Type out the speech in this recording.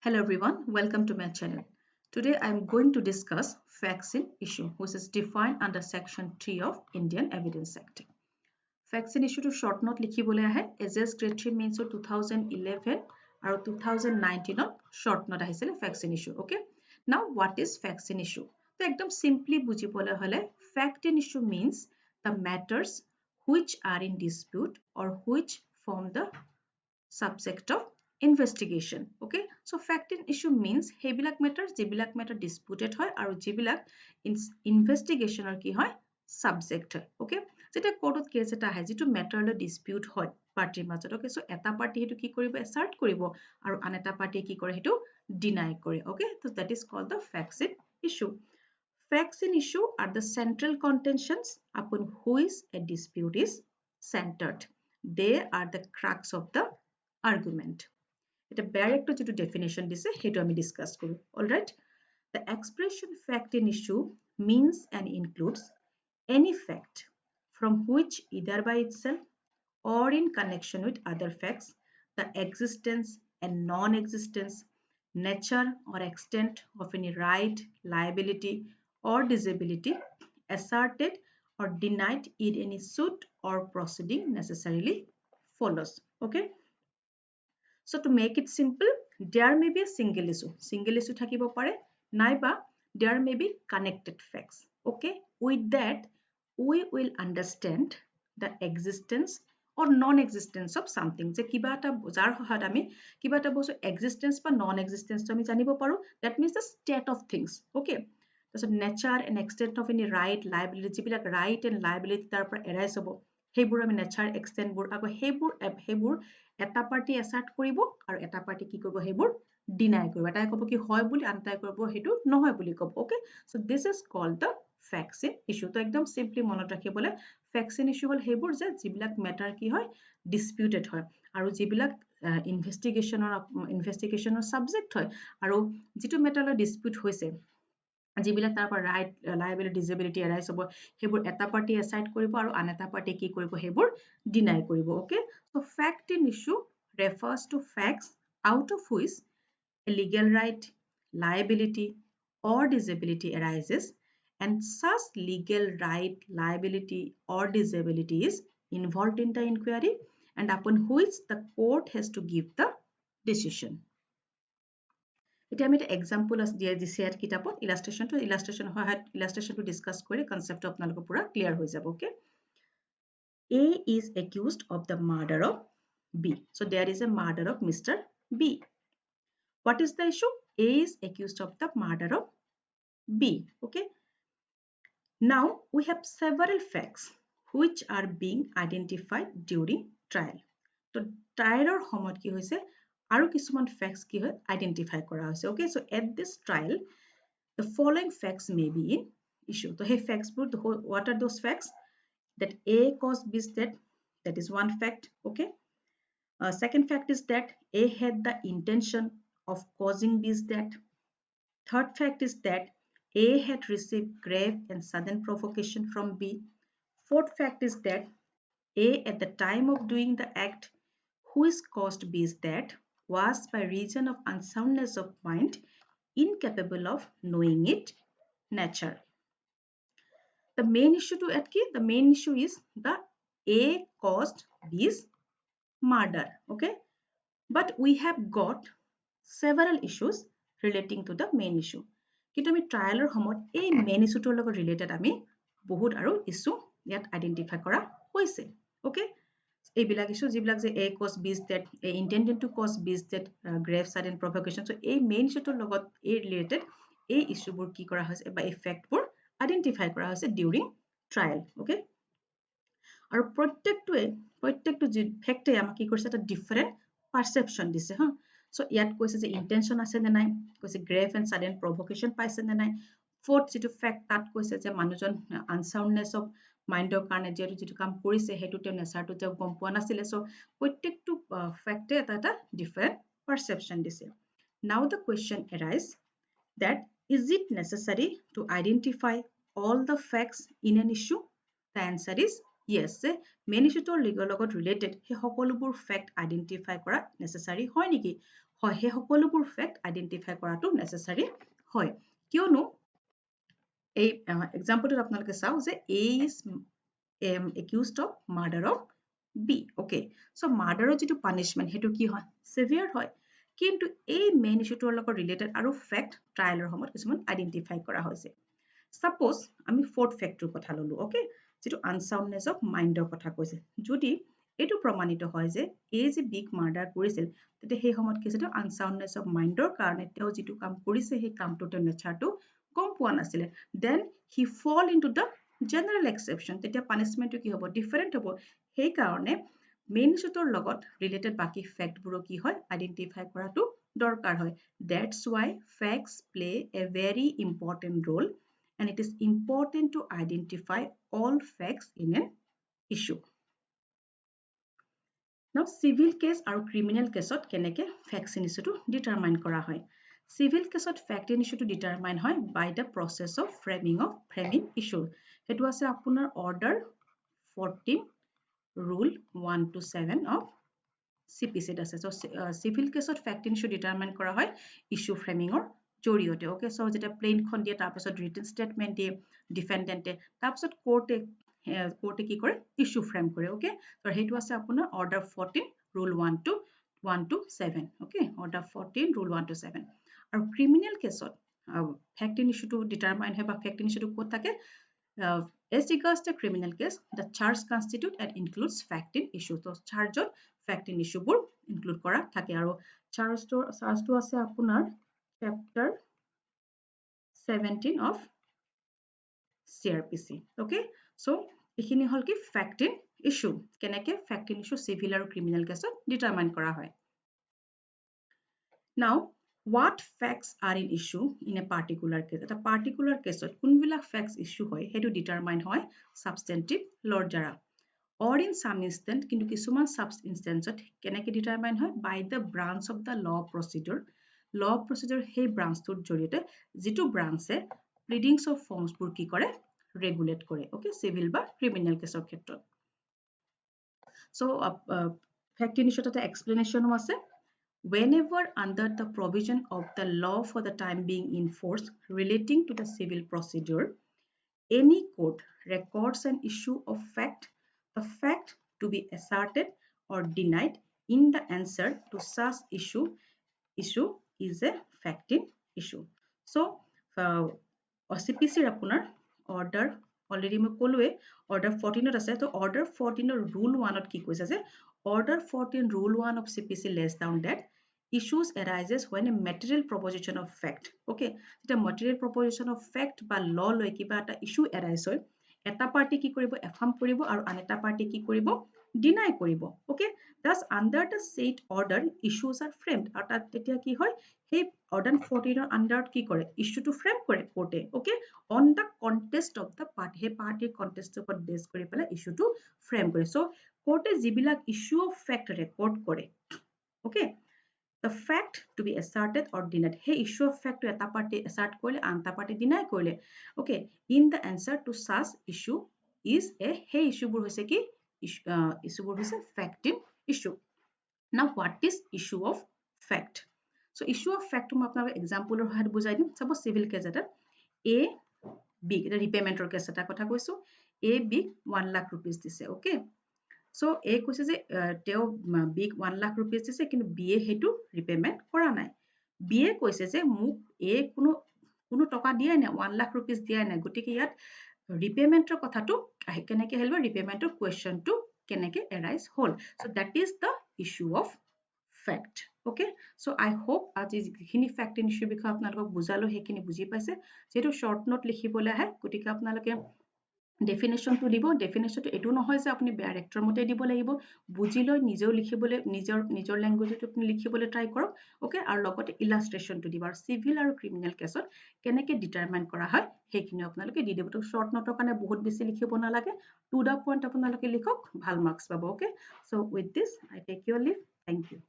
Hello everyone, welcome to my channel. Today I am going to discuss vaccine issue, which is defined under section 3 of Indian Evidence Act. Vaccine issue to short note likhibole ahe AJS grade 3 means 2011 and 2019 short note ahisile vaccine issue. Okay. Now what is vaccine issue? So ekdom simply bujibole hole vaccine issue means the matters which are in dispute or which form the subject of investigation. Okay, so fact in issue means hebilak matters jibilak matter disputed hoy aru jibilak investigation or ki hoy subject hoy. Okay, jeta court of case eta ahe jitu matter lo dispute hoy party majot. Okay, so eta party hetu ki koribo assert koribo aru an eta party ki kore hetu deny kore. Okay, so that is called the facts in issue. Facts in issue are the central contentions upon which a dispute is centered. They are the crux of the argument. It's a direct to definition this discuss kuru. All right. The expression fact in issue means and includes any fact from which either by itself or in connection with other facts, the existence and non-existence, nature or extent of any right, liability or disability asserted or denied in any suit or proceeding necessarily follows. Okay. So to make it simple, there may be a single issue. Single issue thakibo pare, naiba there may be connected facts. Okay, with that we will understand the existence or non-existence of something. Je kiba eta jar hohad ami kiba eta bostu existence ba non-existence to ami janibo paru. That means the state of things. Okay. So nature and extent of any right, liability, jibilak right and liability tar par arise hobo. Hebur ami nature extent bur ago hebur এটা party এসাৰ্ট কৰিব আৰু এটা party কি কৰিব হেবোৰ deny কৰিব এটাই ক'ব কি হয় বুলি আনটাই কৰিব হেতু নহয় বুলি ক'ব okay so this is cold da vaccine issue তো একদম সিম্পলি মনত ৰাখিবলে ভ্যাকসিন ইস্যু হল হেবোৰ যে যিবিলাক মেটাৰ কি হয় ডিসপিউটেড হয় আৰু যিবিলাক ইনভেষ্টিগেশনৰ সাবজেক্ট হয় আৰু যিটো মেটাৰলৈ ডিসপিউট হৈছে যিবিলাক তাৰ পৰা ৰাইট লায়াবিলিটি ডিসেবিলিটি এৰাইজ হ'ব হেবোৰ এটা পাৰ্টি এসাইড কৰিব আৰু আন এটা পাৰ্টি কি কৰিব হেবোৰ ডিনাই কৰিব okay so fact in issue refers to facts out of which a legal right liability or disability arises and such legal right liability or disability is involved in the inquiry and upon which the court has to give the decision. এতিয়া আমি এটা example দিয়ে দিছে ইয়াত কিতাপত ইলাষ্ট্ৰেশ্যনটো discuss কৰি কনসেপ্টটো আপোনালোকৰ পুৰা ক্লিয়াৰ হৈ যাব okay A is accused of the murder of B. So there is a murder of Mr. B. What is the issue? A is accused of the murder of B. Okay. Now we have several facts which are being identified during trial. So trial or homot ki hoise aru kisuman facts ki hoy identify kora hoise. Okay. So at this trial the following facts may be in issue. So hey facts what are those facts? That A caused B's death. That is one fact. Okay. Second fact is that A had the intention of causing B's death. Third fact is that A had received grave and sudden provocation from B. Fourth fact is that A at the time of doing the act which caused B's death was by reason of unsoundness of mind incapable of knowing it nature. The main issue to Atki, the main issue is the A caused B's murder. Okay, but we have got several issues relating to the main issue. কিন্তু আমি ট্ৰায়ালৰ সময়ত এই main ইস্যুটোৰ লগত related আমি বহুত আৰু issue ইয়াত identify কৰা হৈছে ওকে এইবিলাক ইস্যু যিবিলাক যে A cause B death A intended to cause B death grave sudden provocation so এই মেইন ইস্যুটোৰ লগত এই ৰিলেটেড এই ইস্যুবোৰ কি কৰা হৈছে বা ইফেক্টবোৰ আইডেন্টিফাই কৰা হৈছে ডিউৰিং ট্ৰায়াল ওকে আৰু প্ৰত্যেকটো ফেক্টে আমাক কি কৰিছে এটা ডিফাৰেন্ট পারসেপশন দিছে হা সো ইয়াত কৈছে যে ইন্টেনশন আছে নে নাই কৈছে গ্ৰেভ এন্ড সাডেন প্ৰভোকেশন পাইছে নে নাই ফোৰ্থ যেটো ফ্যাক্ট তাত কৈছে যে মানুহজন আনসাউন্ডনেস অফ মাইন্ডৰ কাৰণে যেটো কাম কৰিছে হেতু তে নেচাৰটো যে গম পোৱা নাছিলে সো প্ৰত্যেকটো ফ্যাক্টে এটা ডিফাৰেন্ট পারসেপশন দিছে নাও the question arise that is it necessary to identify all the facts in an issue the answer is yes main ইস্যুটোৰ লিগৰ লগত ৰিলেটেড হে সকলোবোৰ ফ্যাক্ট আইডেন্টিফাই কৰা নেসেসাৰি হয় নেকি হয় সেই সকলোবোৰ ফেক্ট আইডেন্টিফাই কৰাটো নেসেসাৰী হয় কিয়নো এই এক্সাম্পলটোত আপোনালোকে চাওক যে A is accused of murder of B okay so murder যেটো পানিশমেন্ট হেতু কি হয় সেভিয়াৰ হয় কিন্তু এই মেইন ইস্যুটোৰ লগত ৰিলেটেড আৰু ফেক্ট ট্ৰায়ালৰ সময়ত কিছুমান আইডেন্টিফাই কৰা হৈছে সাপোজ আমি ফোৰ্থ ফেক্টৰ কথা ললো ওকে যেটো আনসাউন্ডনেস অফ মাইন্ডৰ কথা কৈছে যদি এটো প্ৰমাণিত হয় যে এই যে বিগ মাৰ্ডাৰ কৰিছিল তেতে সেই সময়ত কি যেটো আনসাউন্ডনেস অফ মাইন্ডৰ কাৰণে তেও যেটো কাম কৰিছে সেই কামটোৰ নেচাৰটো কম পোৱা নাছিলে দেন হি ফল ইনটু দা জেনাৰেল এক্সেপশন তেতিয়া পানিশমেন্টটো কি হ'ব ডিফাৰেন্ট হ'ব সেই কাৰণে মেইন ইস্যুটোৰ লগত ৰিলেটেড বাকি ফেক্টবোৰো কি হয় আইডেন্টিফাই কৰাটো দৰকাৰ হয় that's why facts play a very important role and it is important to identify all facts in an issue. Now, civil case or criminal case ot keneke facts in issue to determine kora hoy. Civil case ot fact in issue to determine hoy by the process of framing issue. Hetu ase apunar order 14 rule 1 to 7 of CPC ase. So civil case ot fact in issue determine kora hoy issue framing or জৰিয়তে okay so যেটা plan খন দিয়ে তাৰ পাছত written statement দিয়ে ডিফেন্ডেন্টে তাৰ পাছত কোৰ্টে কি কৰে ইস্যু ফ্ৰেম কৰে ওকে আৰু হেতু আছে আপোনাৰ order 14 rule 1 to 7 okay order 14 rule 1 to 7 আৰু ক্ৰিমিনেল কেছত fact in issue to determine হয় বা ফেক্ট ইন ইস্যু টু কোত থাকে as regards the criminal case the charge constitute and includes fact in issue so charge fact in issue বোৰ include কৰা থাকে আৰু charge to আছে আপোনাৰ chapter 17 of CRPC okay so এখিনি হল কি fact in issue কেনেকে fact in issue civil আৰু criminal case determine কৰা হয় now what facts are in issue in a particular case এটা particular case কোনবিলাক facts issue হয় হেতু determine হয় substantive law দ্বাৰা or in some instance কিন্তু কিছুমান sub instance কেনেকে determine হয় by the branch of the law procedure সেই ব্ৰাঞ্চটোৰ জৰিয়তে যেটো ব্ৰাঞ্চে প্লিডিংছ অফ ফৰ্মছ বোৰ কি কৰে ৰেগুলেট কৰে ওকে সিভিল বা ক্ৰিমিনেল কেছৰ ক্ষেত্ৰত সো ফেক্ট ইন ইস্যু এটা এক্সপ্লেনেশনও আছে whenever under the provision of the law for the time being in force relating to the civil procedure any court records an issue of fact the fact to be asserted or denied in the answer to such issue is a fact in issue so CPC apunar order already মই কলোৱে order 14 আছে তো order 14 rule 1 কি কৈছে যে order 14 rule 1 of CPC lays down that issues arises when a material proposition of fact okay এটা material proposition of fact বা law লৈ কিবা এটা issue arise হয় এটা পাৰ্টি কি কৰিব affirm কৰিব আৰু আনটা পাৰ্টি কি কৰিব deny কৰিব okay thus under the said order issues are framed আৰু তাত তেতিয়া কি হয় সেই order 14 ৰ under কি কৰে issue to frame কৰে কোৰ্টে okay on the contest of the party he party contest ওপৰত বেস কৰি পেলাই issue to frame কৰে so কোৰ্টে যিবিলাক issue of fact record কৰে okay the fact to be asserted or denied hey issue of fact to eta party assert korile anta party deny korile okay in the answer to such issue is a hey issue bur hoise ki issue bur hoise fact in issue now what is issue of fact so issue of fact মই আপোনাক example ৰ সহায়ত বুজাই দিম suppose civil case এটা a b এটা repayment ৰ case এটা কথা কৈছো a b 1 lakh rupees দিছে okay so a কৈছে যে তেও big 1 lakh rupees দিছে কিন্তু b এ হেতু ৰিপেমেন্ট কৰা নাই b এ কৈছে যে মোক a কোনো টকা দিয়া নাই 1 lakh rupees দিয়া নাই গটিকে ইয়াত ৰিপেমেন্টৰ কথাটো কেনেকে হেলব ৰিপেমেন্টৰ কোৱেশ্চনটো কেনেকে arise hall so that is the issue of fact okay so I hope আজি যিখিনি fact in issue বিষয় আপোনালোকক বুজালো হেখিনি বুজি পাইছে যেটো শৰ্ট নোট লিখিবলৈ আহে গটিকে আপোনালোকে definition to দিব definition to এটো নহয় যে আপুনি ডাইৰেক্টৰ মতে দিব লাগিব বুজি লৈ নিজেও লিখিবলৈ নিজৰ ল্যাঙ্গুৱেজত আপুনি লিখিবলৈ ট্ৰাই কৰক ওকে আৰু লগতে ইলাষ্ট্ৰেচন to দিব আৰু সিভিল আৰু ক্ৰিমিনেল কেছত কেনেকে ডিটাৰমাইন কৰা হয় হেখিনি আপোনালোকে দি দিব তো শৰ্ট নোটৰ কাৰণে বহুত বেছি লিখিব নালাগে টু দা পইণ্ট আপোনালোকে লিখক ভাল মাৰ্কস পাব okay so with this I take your leave thank you